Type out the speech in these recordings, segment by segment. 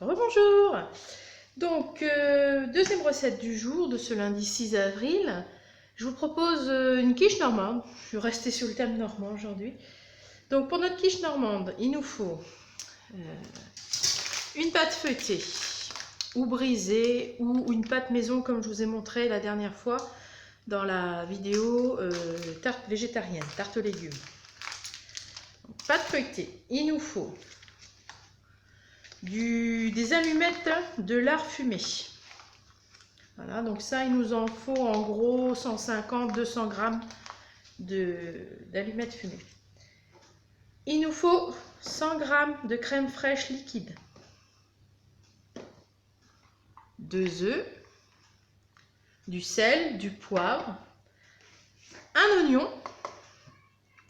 Rebonjour. Donc, deuxième recette du jour de ce lundi 6 avril. Je vous propose une quiche normande. Je suis restée sur le thème normand aujourd'hui. Donc, pour notre quiche normande, il nous faut une pâte feuilletée ou brisée ou une pâte maison comme je vous ai montré la dernière fois dans la vidéo tarte végétarienne, tarte aux légumes. Donc, pâte feuilletée, il nous faut des allumettes de lard fumé. Voilà, donc ça, il nous en faut en gros 150-200 grammes d'allumettes fumées. Il nous faut 100 grammes de crème fraîche liquide, 2 œufs, du sel, du poivre, un oignon.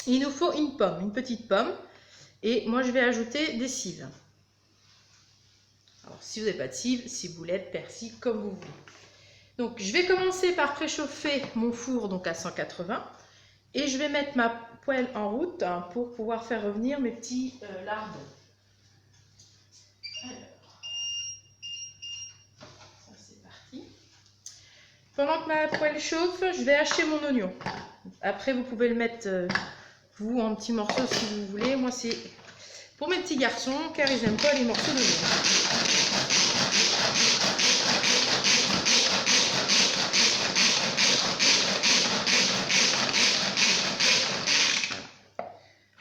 Il nous faut une pomme, une petite pomme. Et moi, je vais ajouter des cives. Alors, si vous n'avez pas de cives, ciboulette, persil, comme vous voulez. Donc, je vais commencer par préchauffer mon four donc à 180 et je vais mettre ma poêle en route pour pouvoir faire revenir mes petits lardons. Alors, ça c'est parti. Pendant que ma poêle chauffe, je vais hacher mon oignon. Après, vous pouvez le mettre vous en petits morceaux si vous voulez. Moi, c'est pour mes petits garçons car ils n'aiment pas les morceaux d'oignon.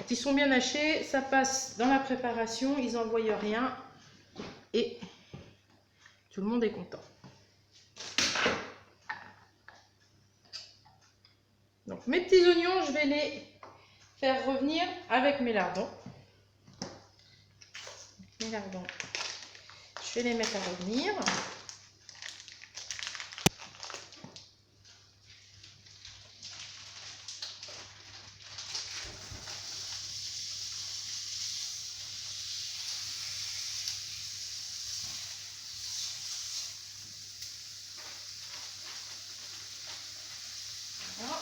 Ils sont bien hachés, ça passe dans la préparation, ils n'en voient rien et tout le monde est content. Donc mes petits oignons, je vais les faire revenir avec mes lardons. Mes lardons, je vais les mettre à revenir. Voilà.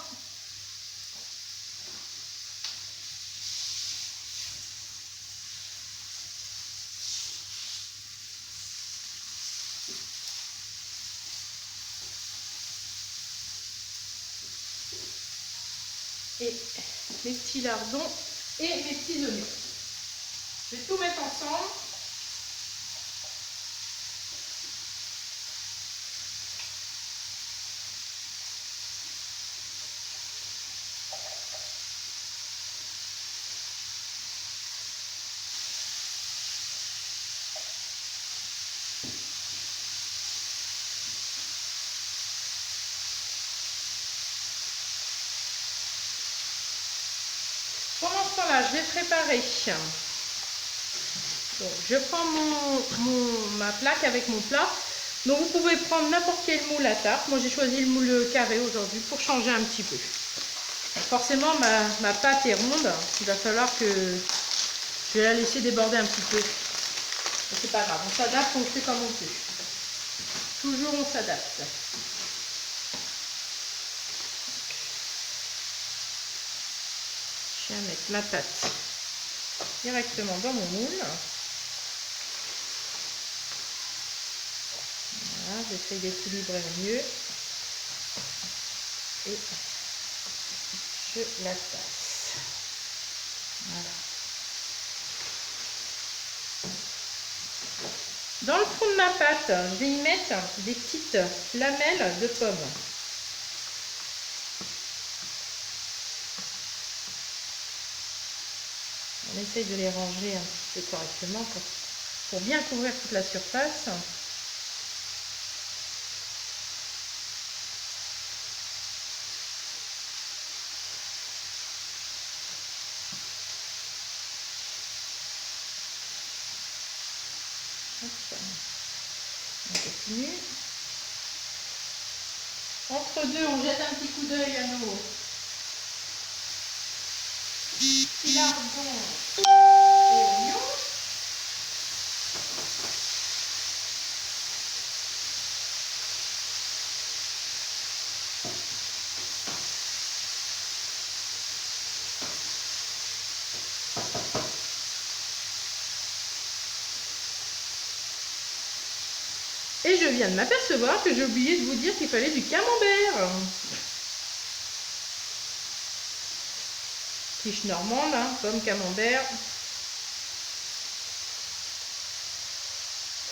Et mes petits lardons et mes petits oignons. Je vais tout mettre ensemble. Pendant ce temps-là, je vais préparer. Donc, je prends ma plaque avec mon plat. Donc vous pouvez prendre n'importe quel moule à tarte. Moi j'ai choisi le moule carré aujourd'hui pour changer un petit peu. Forcément ma pâte est ronde. Il va falloir que je vais la laisser déborder un petit peu. Mais c'est pas grave, on s'adapte, on fait comme on peut. Toujours on s'adapte. Je vais mettre ma pâte directement dans mon moule. Voilà, j'essaie d'équilibrer au mieux. Et je la passe. Voilà. Dans le fond de ma pâte, je vais y mettre des petites lamelles de pommes. On essaye de les ranger un petit peu correctement pour bien couvrir toute la surface. On continue. Entre deux, on jette un petit coup d'œil à nos petits lardons et oignons. Et je viens de m'apercevoir que j'ai oublié de vous dire qu'il fallait du camembert. Quiche normande, hein, pomme camembert.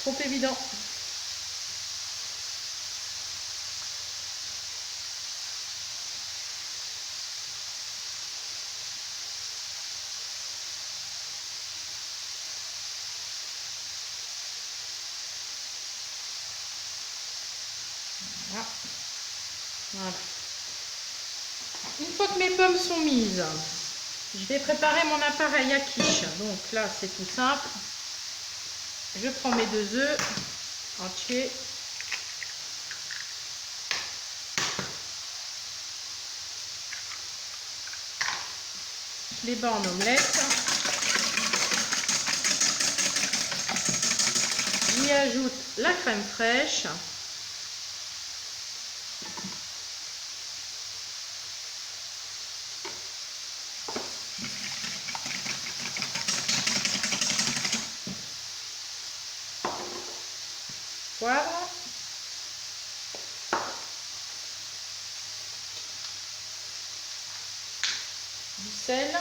Trop évident. Voilà. Une fois que mes pommes sont mises, je vais préparer mon appareil à quiche. Donc là, c'est tout simple. Je prends mes 2 œufs entiers. Je les bats en omelette. J'y ajoute la crème fraîche. Poivre. Du sel.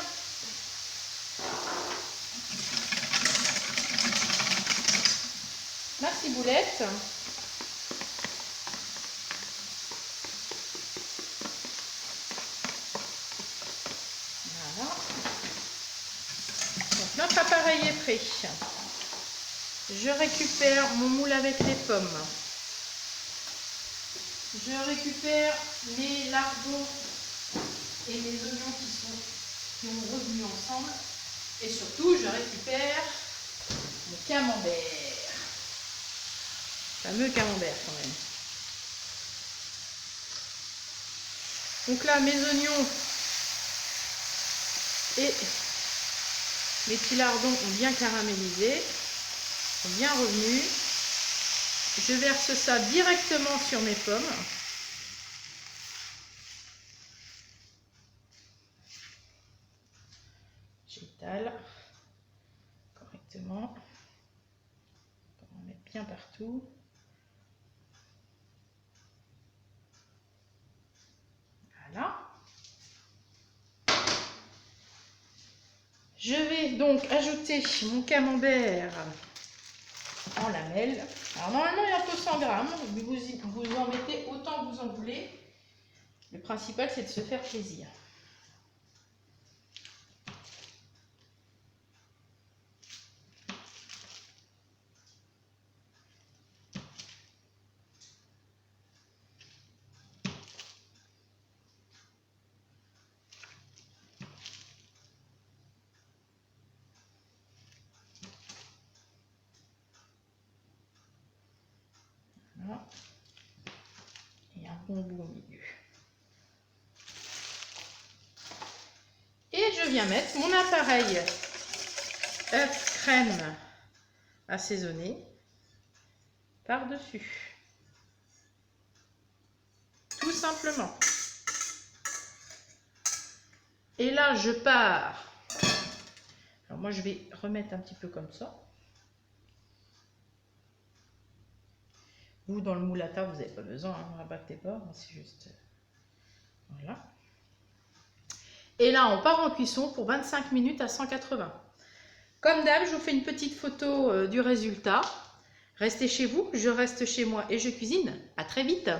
Ma ciboulette. Voilà. Donc notre appareil est prêt. Je récupère mon moule avec les pommes. Je récupère les lardons et les oignons qui ont revenu ensemble. Et surtout, je récupère le camembert. Fameux camembert quand même. Donc là, mes oignons et mes petits lardons ont bien caramélisé, sont bien revenus. Je verse ça directement sur mes pommes. J'étale correctement. On va mettre bien partout. Voilà. Je vais donc ajouter mon camembert en lamelles. Alors normalement il y a un peu 100 grammes, vous en mettez autant que vous en voulez. Le principal c'est de se faire plaisir. Voilà. Et un bon bout au milieu. Et je viens mettre mon appareil œuf crème assaisonné par-dessus. Tout simplement. Et là, je pars. Alors moi, je vais remettre un petit peu comme ça. Vous, dans le moule à table, vous n'avez pas besoin, hein, ne rabattez pas, c'est juste... Voilà. Et là, on part en cuisson pour 25 minutes à 180. Comme d'hab, je vous fais une petite photo du résultat. Restez chez vous, je reste chez moi et je cuisine. À très vite.